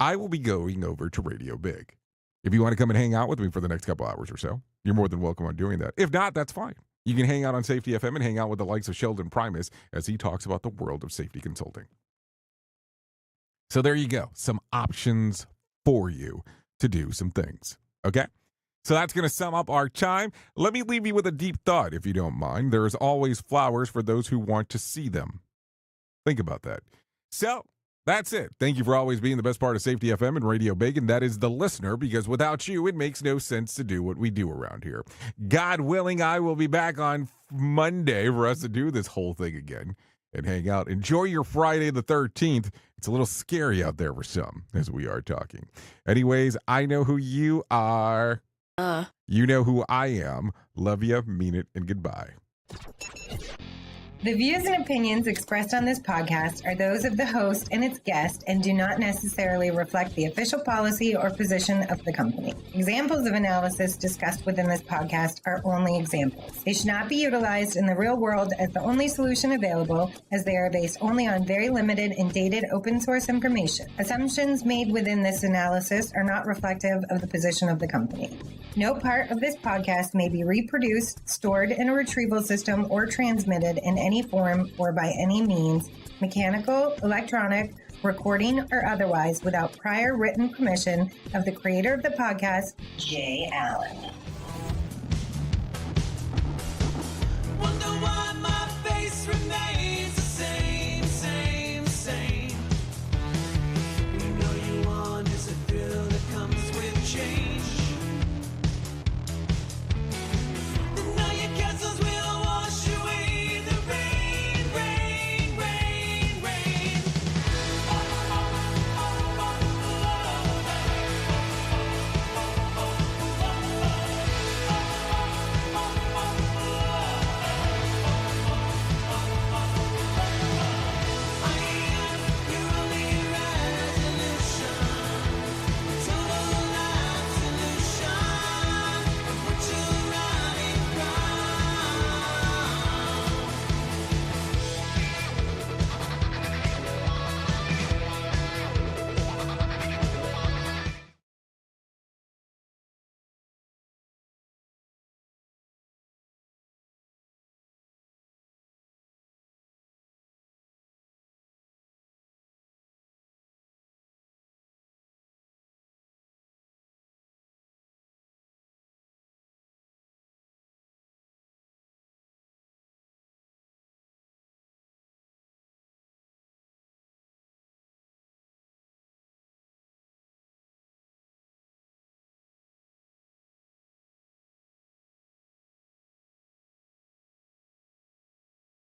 I will be going over to Radio Big. If you want to come and hang out with me for the next couple hours or so, you're more than welcome on doing that. If not, that's fine. You can hang out on Safety FM and hang out with the likes of Sheldon Primus as he talks about the world of safety consulting. So there you go. Some options for you to do some things. Okay? So that's going to sum up our time. Let me leave you with a deep thought, if you don't mind. There is always flowers for those who want to see them. Think about that. So that's it. Thank you for always being the best part of Safety FM and Radio Big, and that is the listener, because without you, it makes no sense to do what we do around here. God willing, I will be back on Monday for us to do this whole thing again and hang out. Enjoy your Friday the 13th. It's a little scary out there for some as we are talking. Anyways, I know who you are. You know who I am. Love you, mean it, and goodbye. The views and opinions expressed on this podcast are those of the host and its guest and do not necessarily reflect the official policy or position of the company. Examples of analysis discussed within this podcast are only examples. They should not be utilized in the real world as the only solution available, as they are based only on very limited and dated open source information. Assumptions made within this analysis are not reflective of the position of the company. No part of this podcast may be reproduced, stored in a retrieval system, or transmitted in any form or by any means, mechanical, electronic, recording, or otherwise, without prior written permission of the creator of the podcast, Jay Allen. Wonder why my face remains